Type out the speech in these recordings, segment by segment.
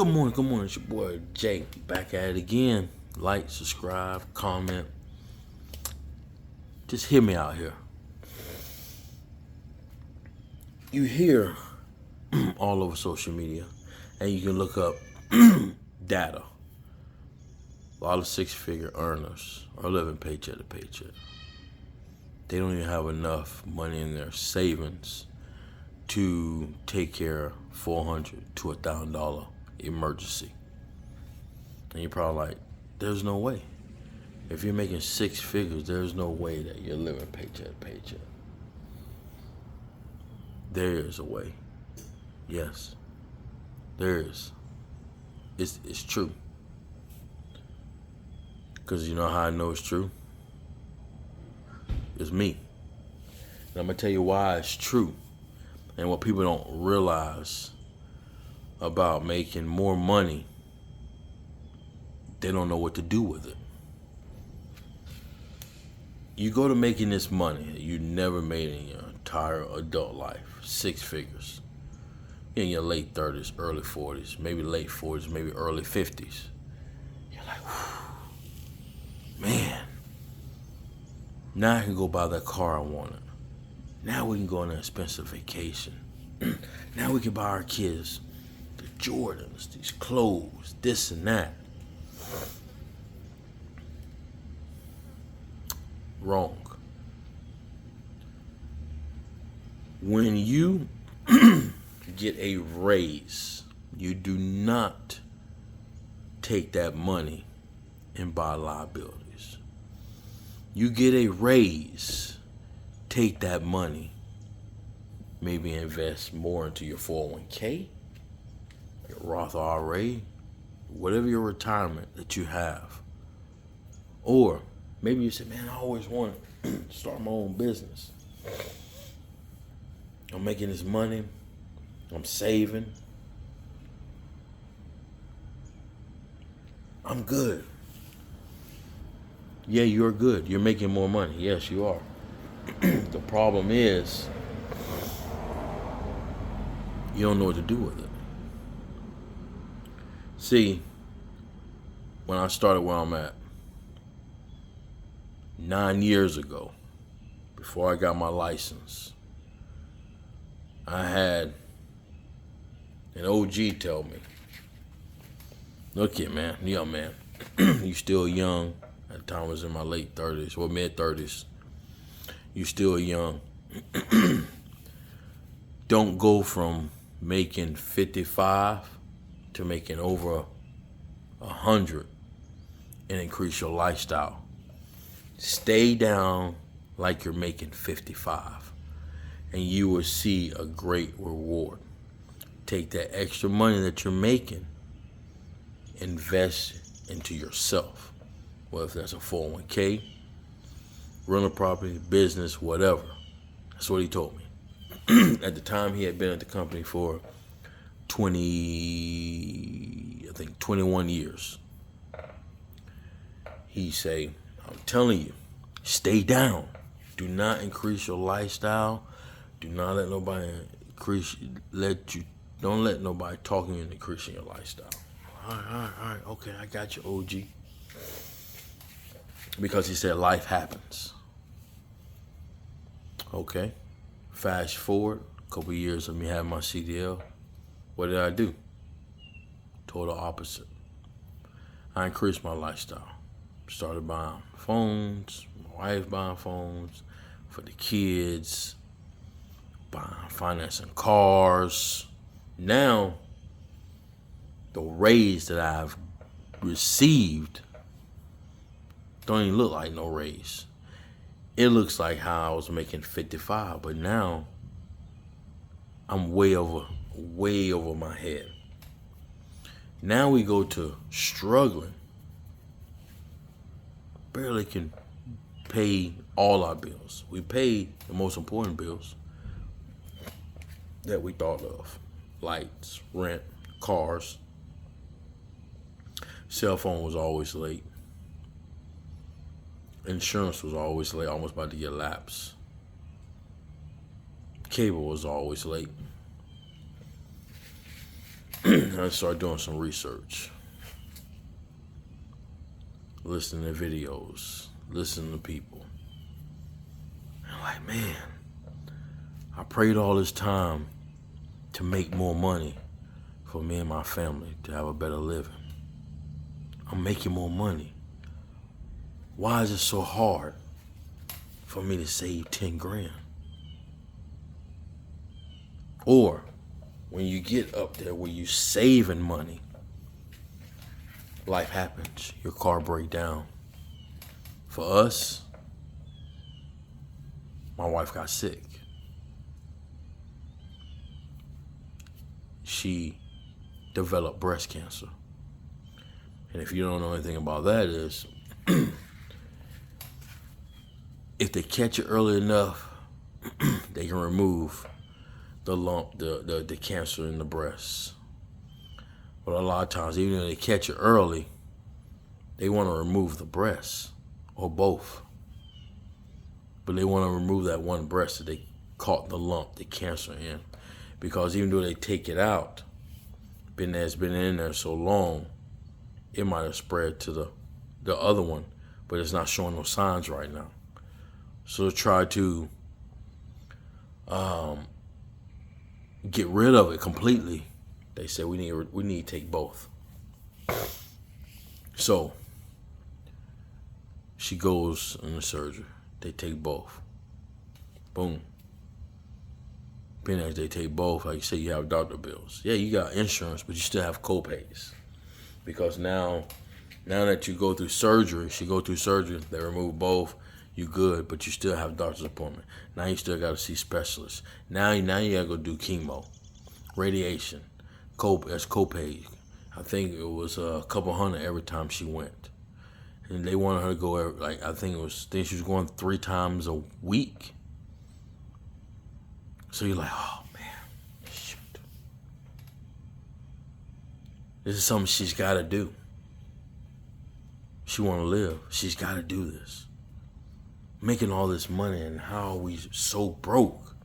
Good morning. It's your boy Jay. Back at it again. Like, subscribe, comment. Just hear me out here. You hear all over social media, and you can look up data. A lot of six-figure earners are living paycheck to paycheck. They don't even have enough money in their savings to take care of $400 to $1,000 emergency. And you're probably like, there's no way. If you're making six figures, there's no way that you're living paycheck to paycheck. There is a way. Yes, there is. It's true. Because you know how I know it's true? It's me. And I'm going to tell you why it's true. And what people don't realize about making more money, they don't know what to do with it. You go to making this money that you never made in your entire adult life, six figures, in your late 30s, early 40s, maybe late 40s, maybe early 50s. You're like, man, now I can go buy that car I wanted. Now we can go on an expensive vacation. Now we can buy our kids the Jordans, these clothes, this and that. Wrong. When you get a raise, you do not take that money and buy liabilities. You get a raise, take that money, maybe invest more into your 401k, your Roth IRA, whatever your retirement that you have. Or maybe you say, man, I always want to start my own business. I'm making this money. I'm saving. I'm good. Yeah, you're good. You're making more money. Yes, you are. The problem is you don't know what to do with it. See, when I started where I'm at 9 years ago, before I got my license, I had an OG tell me, look here, man, young man, you still young. At the time I was in my late 30s or mid 30s. You still young. Don't go from making 55 to making over 100 and increase your lifestyle. Stay down like you're making 55 and you will see a great reward. Take that extra money that you're making, invest into yourself. Well, if that's a 401k, rental property, business, whatever. That's what he told me. At the time, he had been at the company for 21 years. He say, I'm telling you, stay down. Do not increase your lifestyle. Do not let nobody don't let nobody talk you into increasing your lifestyle. All right. Okay, I got you, OG. Because he said life happens. Okay. Fast forward a couple years of me having my CDL. What did I do? Total opposite. I increased my lifestyle. Started buying phones, my wife buying phones for the kids, financing cars. Now, the raise that I've received don't even look like no raise. It looks like how I was making 55, but now I'm way over my head. Now we go to struggling. Barely can pay all our bills. We pay the most important bills that we thought of. Lights, rent, cars. Cell phone was always late. Insurance was always late, almost about to get lapsed. Cable was always late. I started doing some research, listening to videos, listening to people. I'm like, man, I prayed all this time to make more money for me and my family, to have a better living. I'm making more money. Why is it so hard for me to save 10 grand? Or when you get up there where you saving money, life happens. Your car break down. For us, my wife got sick. She developed breast cancer. And if you don't know anything about that, is if they catch it early enough, they can remove the lump, the cancer in the breast. But a lot of times, even if they catch it early, they want to remove the breast or both. But they want to remove that one breast that they caught the lump, the cancer in. Because even though they take it out, it's been in there so long, it might have spread to the other one, but it's not showing no signs right now. So try to get rid of it completely. They say we need to take both. So she goes in the surgery. They take both. Boom. Being as they take both, like you say, you have doctor bills. Yeah, you got insurance, but you still have co-pays. Because now that you go through surgery, they remove both, you good, but you still have a doctor's appointment. Now you still got to see specialists. Now you got to go do chemo, radiation, that's copay. I think it was a couple hundred every time she went. And they wanted her to go, I think she was going 3 times a week. So you're like, oh man, shoot. This is something she's got to do. She want to live. She's got to do this. Making all this money, and how are we so broke?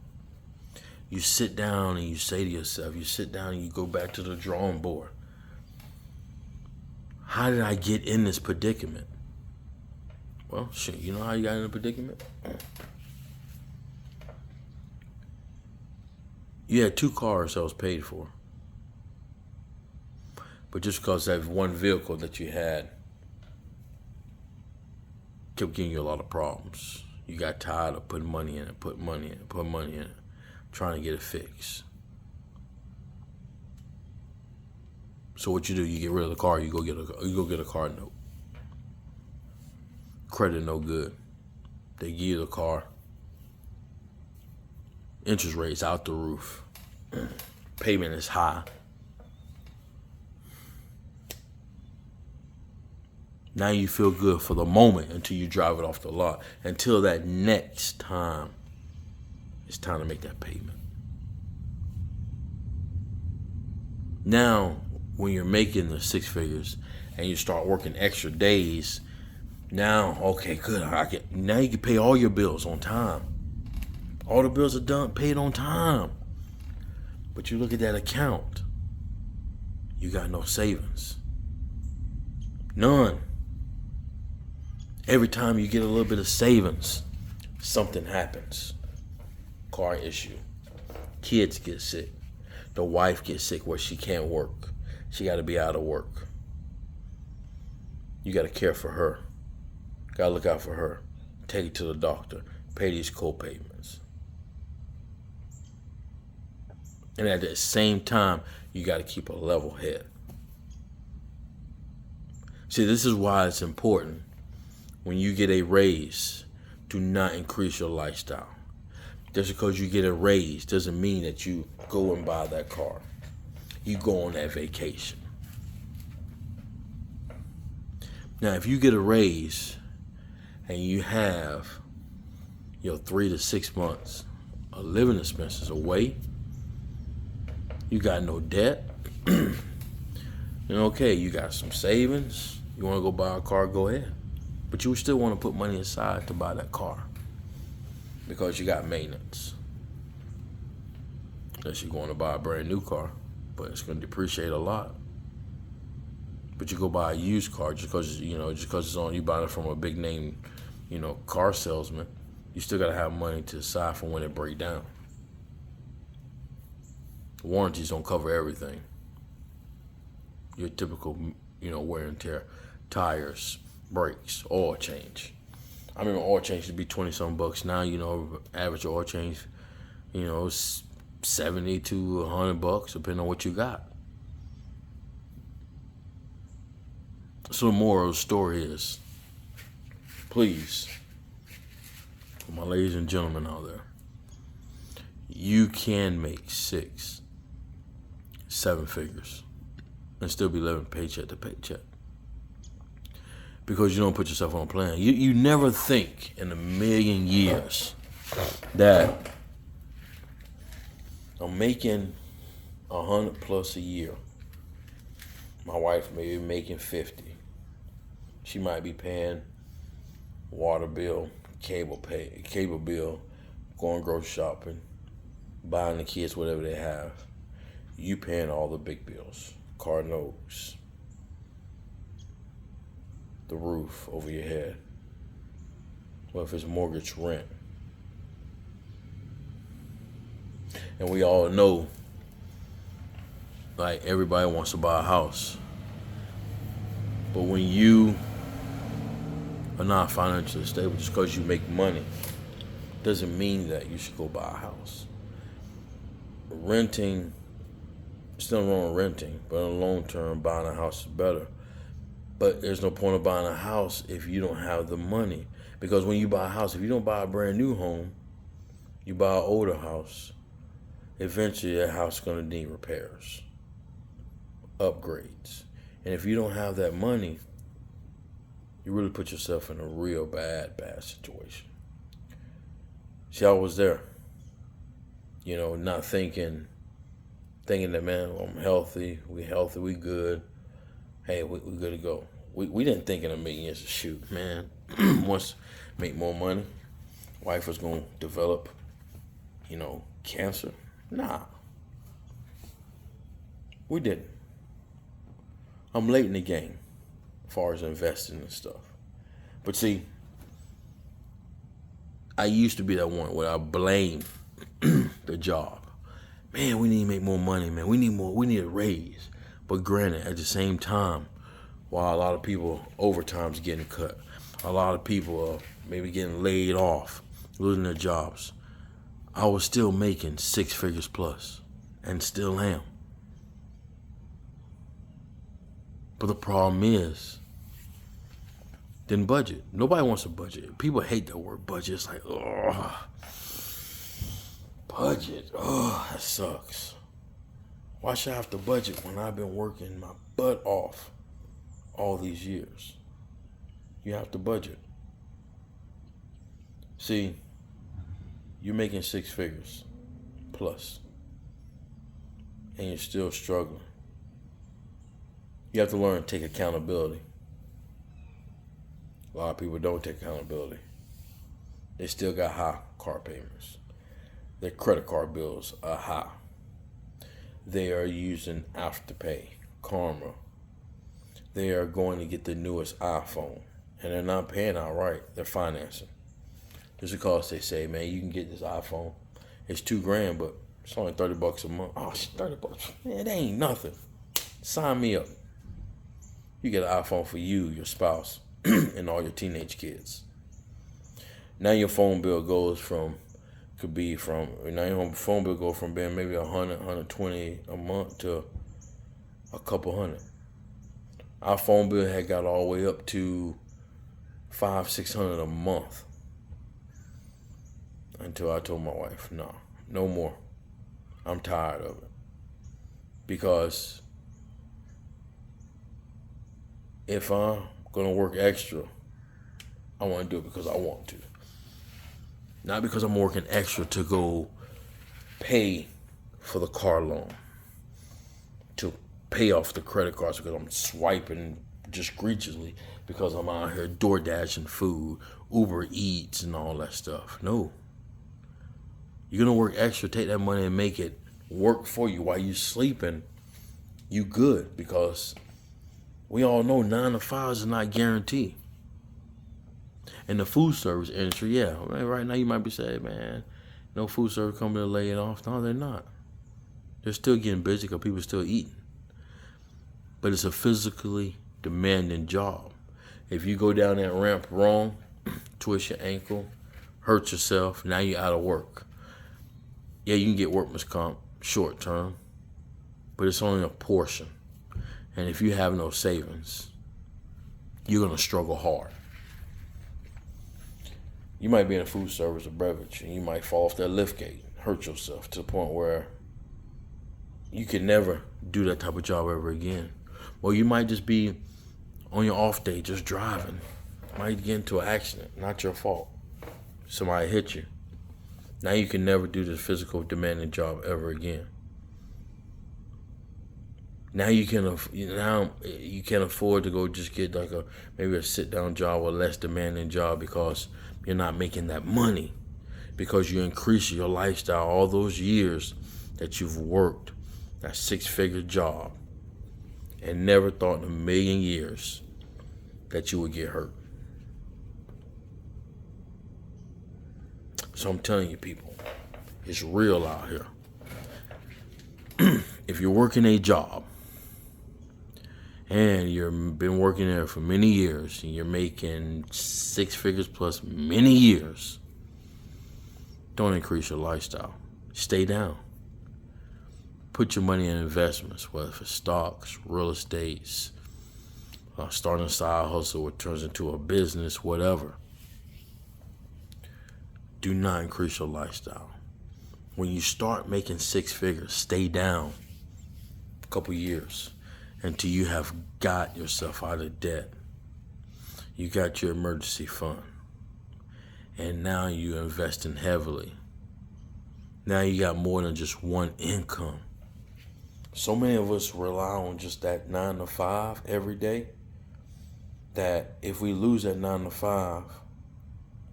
You sit down and you say to yourself, you go back to the drawing board. How did I get in this predicament? Well, shit, you know how you got in a predicament? You had 2 cars that was paid for. But just because that one vehicle that you had kept giving you a lot of problems, you got tired of putting money in it, trying to get it fixed. So what you do, you get rid of the car, you go get a car note. Credit no good. They give you the car. Interest rates out the roof. Payment is high. Now you feel good for the moment until you drive it off the lot. Until that next time, it's time to make that payment. Now, when you're making the 6 figures and you start working extra days, now, okay, good. Now you can pay all your bills on time. All the bills are done, paid on time. But you look at that account, you got no savings. None. Every time you get a little bit of savings, something happens. Car issue. Kids get sick. The wife gets sick where she can't work. She got to be out of work. You got to care for her. Got to look out for her. Take her to the doctor. Pay these co-payments. And at the same time, you got to keep a level head. See, this is why it's important. When you get a raise, do not increase your lifestyle. Just because you get a raise doesn't mean that you go and buy that car. You go on that vacation. Now, if you get a raise and you have 3 to 6 months of living expenses away, you got no debt, okay, you got some savings, you want to go buy a car, go ahead. But you still want to put money aside to buy that car because you got maintenance. Unless you're going to buy a brand new car. but it's going to depreciate a lot. But you go buy a used car just because it's on, you buy it from a big name, car salesman. You still got to have money to the side for when it break down. Warranties don't cover everything. Your typical, wear and tear, tires, brakes, oil change. I remember oil change used to be $20-some. Now, average oil change, 70 to $100, depending on what you got. So the moral of the story is, please, for my ladies and gentlemen out there, you can make 6, 7 figures and still be living paycheck to paycheck. Because you don't put yourself on a plan. You never think in a million years that I'm making 100 plus a year. My wife may be making 50. She might be paying water bill, cable bill, going grocery shopping, buying the kids whatever they have. You paying all the big bills, car notes, the roof over your head. What if it's mortgage, rent? And we all know, like, everybody wants to buy a house. But when you are not financially stable, just because you make money, doesn't mean that you should go buy a house. Renting, still wrong with renting, but in the long term, buying a house is better. But there's no point of buying a house if you don't have the money. Because when you buy a house, if you don't buy a brand new home, you buy an older house, eventually that house is going to need repairs, upgrades. And if you don't have that money, you really put yourself in a real bad situation. See, I was there, not thinking that, man, I'm healthy, we good. Hey, we good to go. We didn't think in a million years, shoot, man, once make more money, wife was going to develop, cancer. Nah. We didn't. I'm late in the game as far as investing and stuff. But see, I used to be that one where I blame the job. Man, we need to make more money, man. We need a raise. But granted, at the same time, while a lot of people, overtime's getting cut, a lot of people are maybe getting laid off, losing their jobs, I was still making 6 figures plus, and still am. But the problem is, didn't budget. Nobody wants to budget. People hate that word budget. It's like, budget. That sucks. Why should I have to budget when I've been working my butt off all these years? You have to budget. See, you're making 6 figures plus, and you're still struggling. You have to learn to take accountability. A lot of people don't take accountability. They still got high car payments. Their credit card bills are high. They are using Afterpay, Karma. They are going to get the newest iPhone, and they're not paying outright. They're financing. Just because they say, man, you can get this iPhone. It's $2,000, but it's only $30 a month. Oh, it's $30. Man, that ain't nothing. Sign me up. You get an iPhone for you, your spouse, and all your teenage kids. Now your phone bill goes from being maybe 100, 120 a month to a couple hundred. Our phone bill had got all the way up to $500, $600 a month. Until I told my wife, no more. I'm tired of it. Because if I'm going to work extra, I want to do it because I want to. Not because I'm working extra to go pay for the car loan, to pay off the credit cards because I'm swiping just egregiously because I'm out here door dashing food, Uber Eats and all that stuff. No. You're going to work extra, take that money and make it work for you while you're sleeping you good, because we all know 9 to 5 is not guaranteed. In the food service industry, yeah, right now you might be saying, man, no food service company to lay it off. No, they're not. They're still getting busy because people are still eating. But it's a physically demanding job. If you go down that ramp wrong, twist your ankle, hurt yourself, now you're out of work. Yeah, you can get workman's comp short term, but it's only a portion. And if you have no savings, you're going to struggle hard. You might be in a food service or beverage, and you might fall off that lift gate, hurt yourself to the point where you can never do that type of job ever again. Or you might just be on your off day just driving. Might get into an accident, not your fault. Somebody hit you. Now you can never do this physical demanding job ever again. Now you can't afford to go just get like maybe a sit down job or less demanding job because you're not making that money, because you increase your lifestyle all those years that you've worked that 6-figure job and never thought in a million years that you would get hurt. So I'm telling you, people, it's real out here. If you're working a job and you've been working there for many years and you're making 6 figures plus many years, don't increase your lifestyle. Stay down. Put your money in investments, whether it's stocks, real estates, starting a side hustle which turns into a business, whatever. Do not increase your lifestyle. When you start making 6 figures, stay down a couple years until you have got yourself out of debt. You got your emergency fund. And now you're investing heavily. Now you got more than just one income. So many of us rely on just that 9 to 5 every day that if we lose that 9 to 5,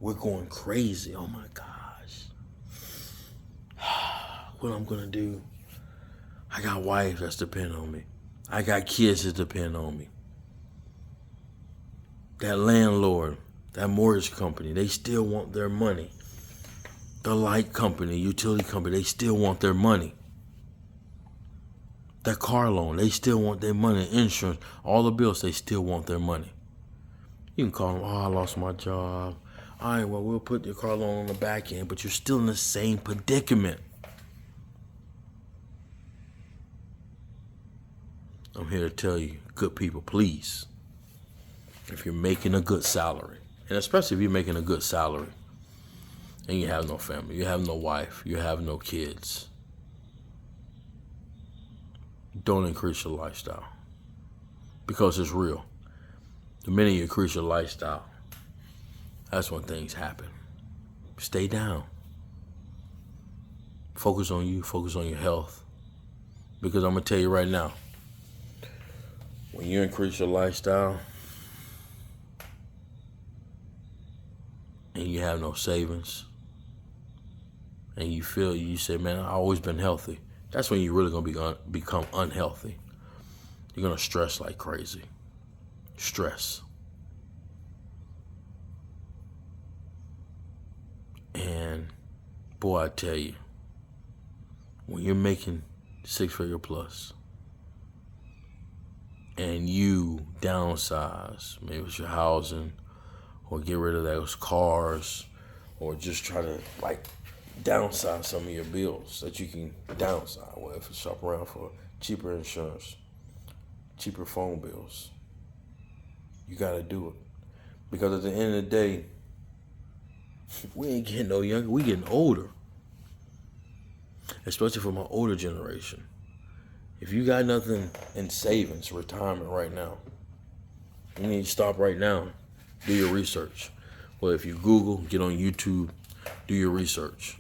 we're going crazy. Oh my gosh. What I'm gonna do? I got wife that's depending on me. I got kids that depend on me. That landlord, that mortgage company, they still want their money. The light company, utility company, they still want their money. That car loan, they still want their money. Insurance, all the bills, they still want their money. You can call them, I lost my job. All right, well, we'll put your car loan on the back end, but you're still in the same predicament. I'm here to tell you, good people, please, if you're making a good salary, and especially if you're making a good salary, and you have no family, you have no wife, you have no kids, don't increase your lifestyle, because it's real. The minute you increase your lifestyle, that's when things happen. Stay down. Focus on you, focus on your health, because I'm going to tell you right now, when you increase your lifestyle and you have no savings and you say, man, I've always been healthy, that's when you're really going to become unhealthy. You're going to stress like crazy. Stress. And boy, I tell you, when you're making 6-figure plus and you downsize, maybe it's your housing, or get rid of those cars, or just try to downsize some of your bills that you can downsize. Well, if you shop around for cheaper insurance, cheaper phone bills, you got to do it. Because at the end of the day, we ain't getting no younger, we getting older. Especially for my older generation. If you got nothing in savings, retirement right now, you need to stop right now. Do your research. Well, if you Google, get on YouTube, do your research.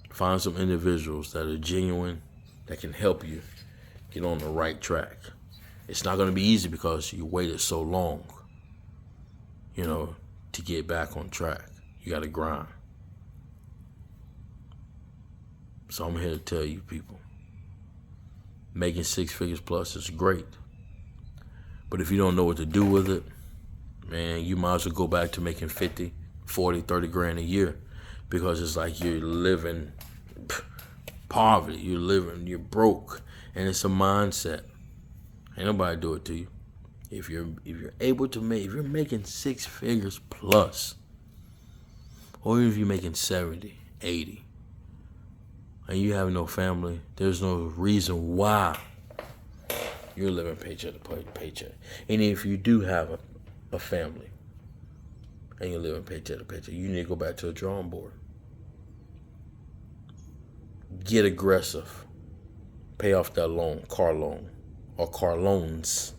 Find some individuals that are genuine, that can help you get on the right track. It's not going to be easy because you waited so long, to get back on track. You got to grind. So I'm here to tell you, people, Making 6 figures plus is great. But if you don't know what to do with it, man, you might as well go back to making 50, 40, 30 grand a year, because it's like you're living poverty. You're broke, and it's a mindset. Ain't nobody do it to you. If you're able to make, if you're making 6 figures plus, or if you're making 70, 80, and you have no family, there's no reason why you're living paycheck to paycheck. And if you do have a family and you're living paycheck to paycheck, you need to go back to the drawing board. Get aggressive. Pay off that loan, car loan, or car loans.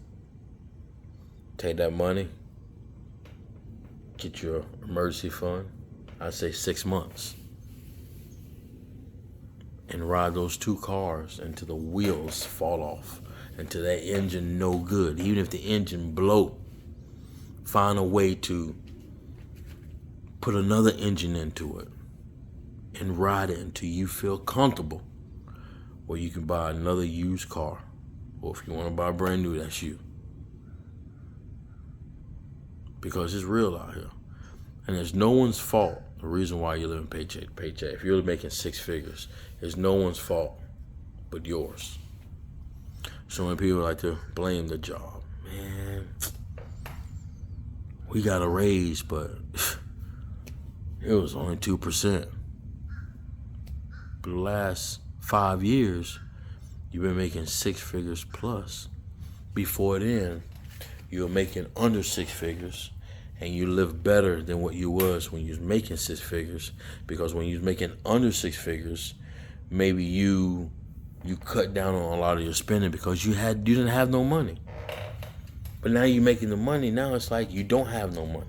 Take that money, get your emergency fund, I'd say 6 months, and ride those 2 cars until the wheels fall off, until that engine no good. Even if the engine blow, find a way to put another engine into it and ride it until you feel comfortable, or you can buy another used car, or if you want to buy brand new, that's you. Because it's real out here, and it's no one's fault. The reason why you're living paycheck to paycheck, if you're making 6 figures, it's no one's fault but yours. So many people like to blame the job. Man, we got a raise, but it was only 2%. For the last 5 years, you've been making 6 figures plus. Before then, you were making under 6 figures, and you live better than what you was when you was making 6 figures. Because when you was making under 6 figures, maybe you cut down on a lot of your spending because you didn't have no money. But now you're making the money. Now it's like you don't have no money.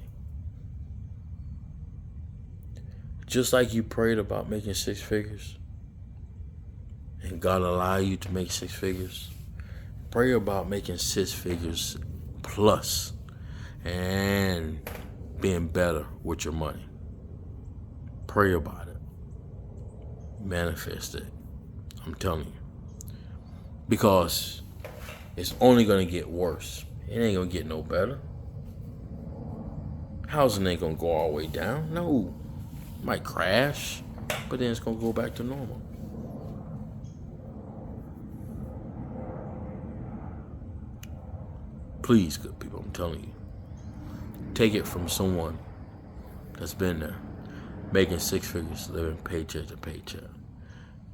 Just like you prayed about making 6 figures, and God allow you to make 6 figures, pray about making 6 figures plus and being better with your money. Pray about it. Manifest it. I'm telling you. Because it's only going to get worse. It ain't going to get no better. Housing ain't going to go all the way down. No. It might crash, but then it's going to go back to normal. Please, good people, I'm telling you. Take it from someone that's been there, making 6 figures, living paycheck to paycheck.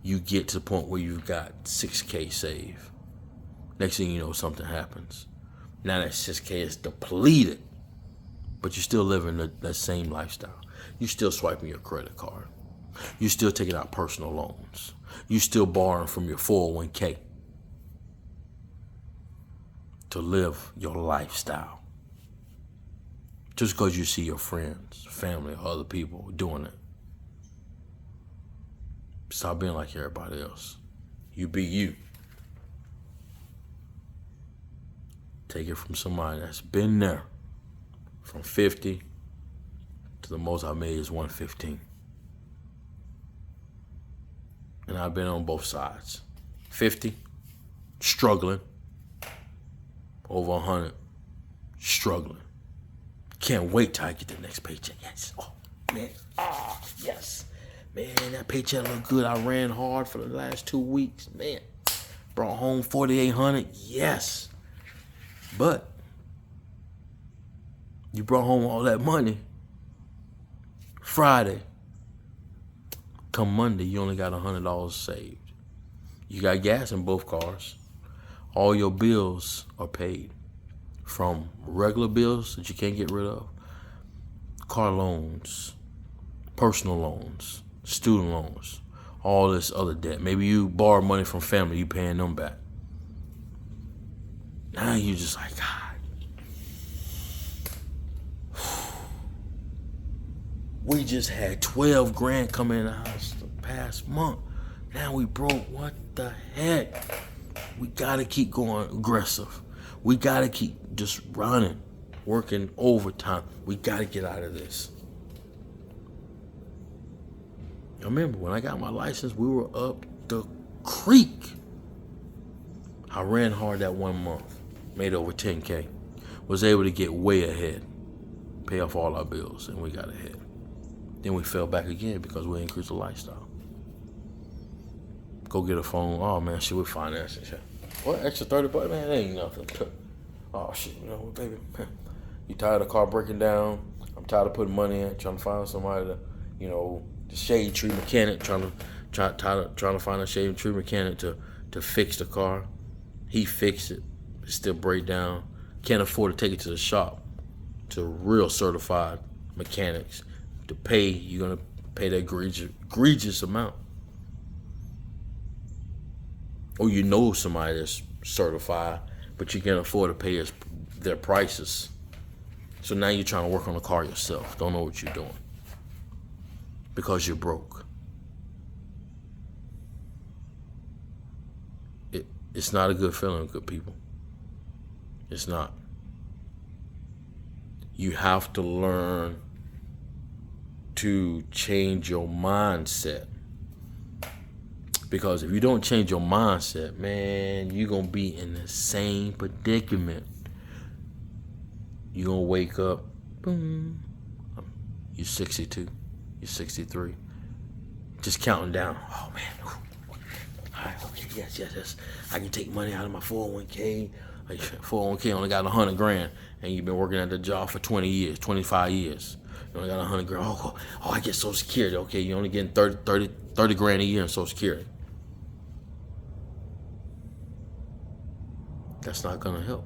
You get to the point where you've got $6K saved. Next thing you know, something happens. Now that $6K is depleted, but you're still living that same lifestyle. You're still swiping your credit card. You're still taking out personal loans. You're still borrowing from your 401k to live your lifestyle. Just because you see your friends, family, or other people doing it. Stop being like everybody else. You be you. Take it from somebody that's been there. From 50 to the most I made is 115. And I've been on both sides. 50, struggling. Over 100, struggling. Can't wait till I get the next paycheck. Yes. Oh, man. Ah, yes. Man, that paycheck looked good. I ran hard for the last 2 weeks. Man, brought home $4,800. Yes. But you brought home all that money Friday. Come Monday, you only got $100 saved. You got gas in both cars. All your bills are paid, from regular bills that you can't get rid of, car loans, personal loans, student loans, all this other debt. Maybe you borrowed money from family, you paying them back. Now you just like, God, we just had 12 grand come in the house the past month. Now we broke. What the heck? We gotta keep going aggressive. We gotta keep just running, working overtime. We gotta get out of this. I remember when I got my license, we were up the creek. I ran hard that 1 month, made over 10K, was able to get way ahead, pay off all our bills, and we got ahead. Then we fell back again because we increased the lifestyle. Go get a phone. Oh man, shit, we're financing shit. What, extra 30 bucks? Man, that ain't nothing. Oh shit, you know what, baby? You tired of the car breaking down? I'm tired of putting money in, trying to find somebody to, the shade tree mechanic, trying to find a shade tree mechanic to fix the car. He fixed it, it still break down. Can't afford to take it to the shop, to real certified mechanics to pay. You're gonna pay that egregious amount. Or somebody that's certified, but you can't afford to pay their prices. So now you're trying to work on the car yourself. Don't know what you're doing because you're broke. It's not a good feeling, good people. It's not. You have to learn to change your mindset. Because if you don't change your mindset, man, you're going to be in the same predicament. You're going to wake up, boom, you're 62, you're 63, just counting down. Oh, man, all right, okay, yes. I can take money out of my 401k. 401k only got 100 grand, and you've been working at the job for 20 years, 25 years. You only got 100 grand. Oh, I get Social Security. Okay, you're only getting 30 grand a year in Social Security. That's not gonna help.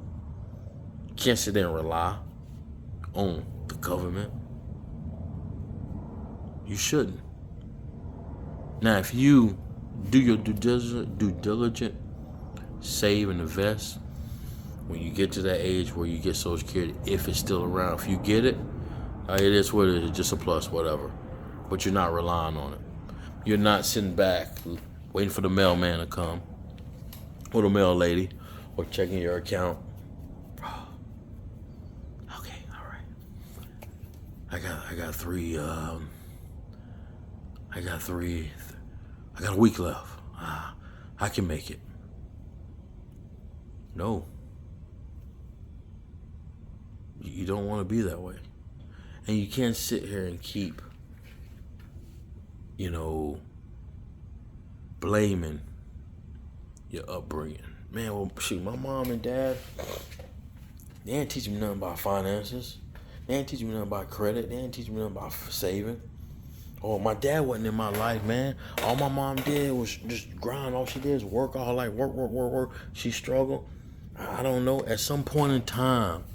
You can't sit there and rely on the government. You shouldn't. Now, if you do your due diligence, save and invest, when you get to that age where you get Social Security, if it's still around, if you get it, it is what it is, just a plus, whatever. But you're not relying on it. You're not sitting back waiting for the mailman to come, or the mail lady, or checking your account. Okay, all right. I got three. I got a week left. I can make it. No. You don't want to be that way. And you can't sit here and keep, blaming your upbringing. Man, well, shoot, my mom and dad, they didn't teach me nothing about finances. They didn't teach me nothing about credit. They didn't teach me nothing about saving. Oh, my dad wasn't in my life, man. All my mom did was just grind. All she did is work all her life. Work. She struggled. I don't know. At some point in time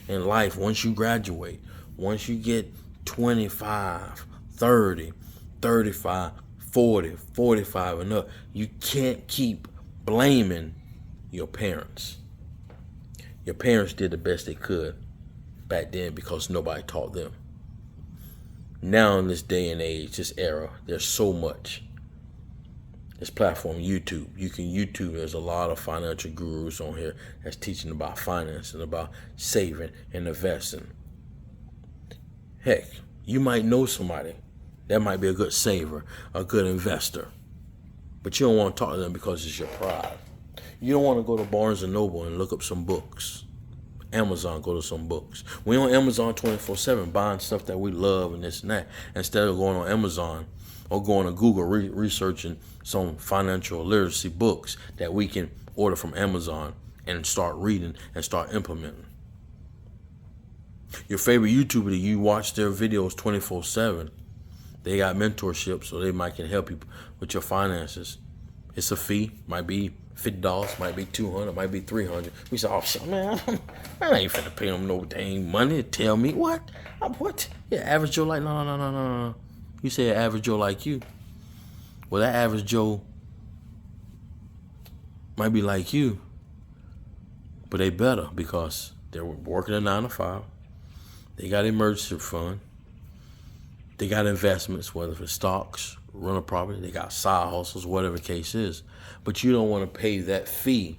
in life, once you graduate, once you get 25, 30, 35, 40, 45 and up, you can't keep blaming your parents. Your parents did the best they could back then because nobody taught them. Now in this day and age, this era, there's so much. This platform, YouTube. You can YouTube. There's a lot of financial gurus on here that's teaching about finance and about saving and investing. Heck, you might know somebody that might be a good saver, a good investor, but you don't want to talk to them because it's your pride. You don't want to go to Barnes & Noble and look up some books. Amazon, go to some books. We on Amazon 24/7 buying stuff that we love and this and that. Instead of going on Amazon or going to Google researching some financial literacy books that we can order from Amazon and start reading and start implementing. Your favorite YouTuber that you watch their videos 24/7, they got mentorship, so they might can help you with your finances. It's a fee, might be $50, might be $200, might be $300. We say, oh shit, man, I ain't finna pay them no dang money to tell me what? What? Yeah, average Joe like no. You say average Joe like you. Well, that average Joe might be like you, but they better because they're working a 9 to 5. They got emergency fund. They got investments, whether it's stocks, rental property. They got side hustles, whatever the case is. But you don't want to pay that fee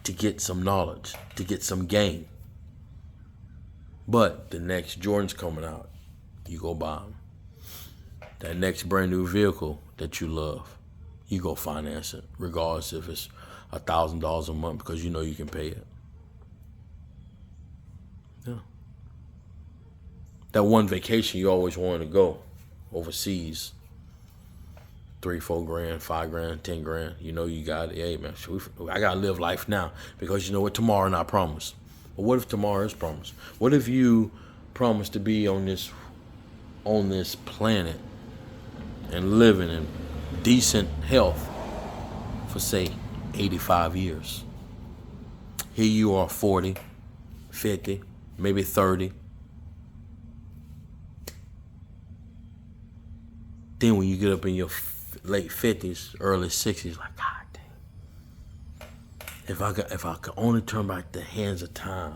to get some knowledge, to get some gain. But the next Jordan's coming out, you go buy them. That next brand new vehicle that you love, you go finance it, regardless if it's $1,000 a month because you know you can pay it. Yeah. That one vacation you always wanted to go overseas, 3, 4 grand, 5 grand, 10 grand. You know you got it. Hey man, I gotta live life now because you know what, tomorrow not promised. But what if tomorrow is promised? What if you promise to be on this planet and living in decent health for say 85 years? Here you are 40, 50, maybe 30. Then when you get up in your late 50s, early 60s, like, God dang. If I could only turn back the hands of time.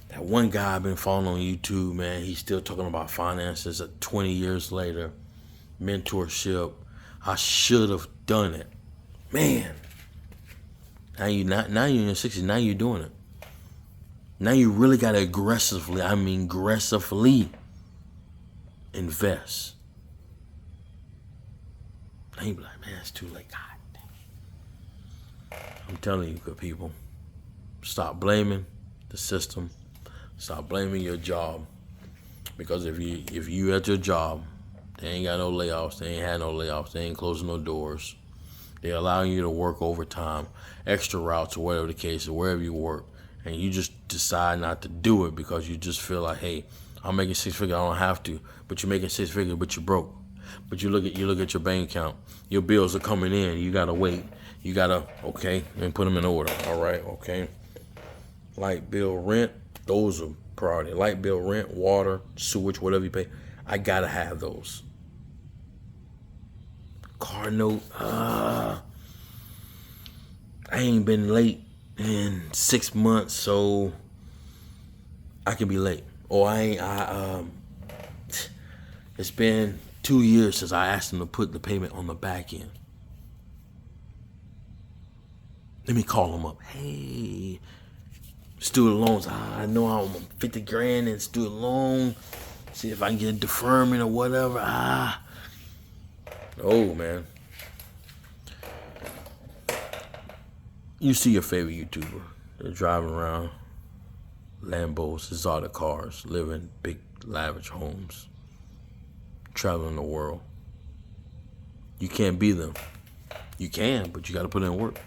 That one guy I've been following on YouTube, man, he's still talking about finances 20 years later. Mentorship. I should have done it. Man. Now you're in your 60s, now you're doing it. Now you really gotta aggressively invest. Now you be like, man, it's too late. God damn. I'm telling you, good people, stop blaming the system. Stop blaming your job. Because if you at your job, they ain't got no layoffs, they ain't had no layoffs, they ain't closing no doors. They're allowing you to work overtime, extra routes or whatever the case, or wherever you work, and you just decide not to do it because you just feel like, hey, I'm making 6 figures, I don't have to. But you're making 6 figures, but you're broke. But you look at your bank account, your bills are coming in, you gotta wait. You gotta, okay, and put them in order. All right, okay. Light bill, rent, those are priority. Light bill, rent, water, sewage, whatever you pay, I gotta have those. Car note, I ain't been late in 6 months, so I can be late. Or it's been 2 years since I asked them to put the payment on the back end. Let me call them up. Hey, student loans. I know I'm 50 grand in student loan. See if I can get a deferment or whatever. Oh, man. You see your favorite YouTuber. They're driving around Lambos, exotic cars, living in big, lavish homes, traveling the world. You can't be them. You can, but you got to put in work.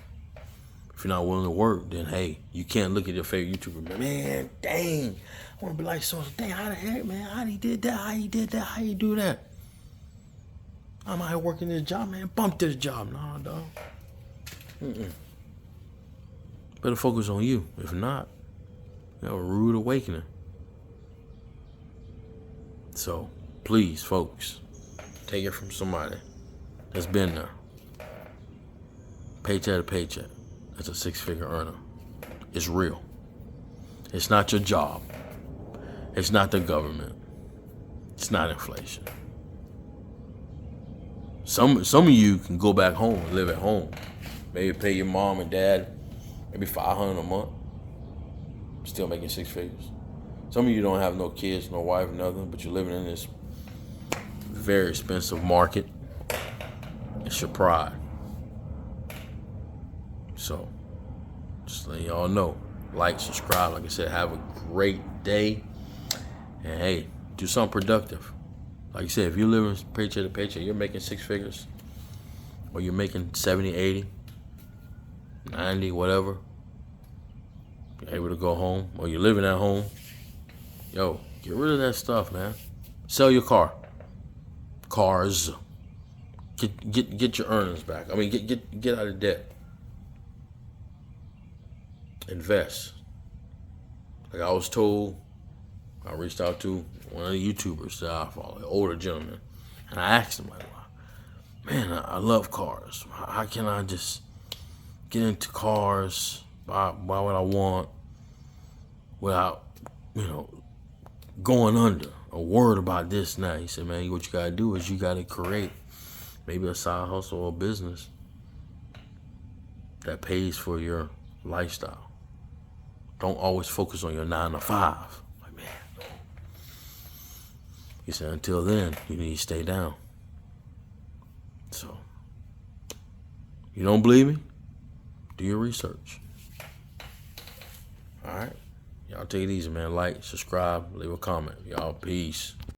If you're not willing to work, then hey, you can't look at your favorite YouTuber. Man, dang, I want to be like so. Dang, how the heck, man? How he did that? How he did that? How you do that? I'm out here working this job, man. Bump this job. Nah, dog. Better focus on you. If not, you have a rude awakening. So, please, folks, take it from somebody that's been there. Paycheck to paycheck. That's a 6-figure earner. It's real. It's not your job. It's not the government. It's not inflation. Some of you can go back home and live at home. Maybe pay your mom and dad maybe $500 a month. Still making 6 figures. Some of you don't have no kids, no wife, nothing, but you're living in this very expensive market. It's your pride. So, just letting y'all know. Like, subscribe. Like I said, have a great day. And hey, do something productive. Like I said, if you're living paycheck to paycheck, you're making 6 figures. Or you're making 70, 80, 90, whatever. You're able to go home. Or you're living at home. Yo, get rid of that stuff, man. Sell your car. Cars. Get your earnings back. I mean, get out of debt. Invest. Like I was told, I reached out to one of the YouTubers that I follow, an older gentleman, and I asked him, like, man, I love cars. How can I just get into cars, buy what I want, without, going under? A word about this now. He said, man, what you gotta do is you gotta create maybe a side hustle or a business that pays for your lifestyle. Don't always focus on your 9 to 5. Like, man. He said, until then, you need to stay down. So, you don't believe me? Do your research. All right. Y'all take it easy, man. Like, subscribe, leave a comment. Y'all, peace.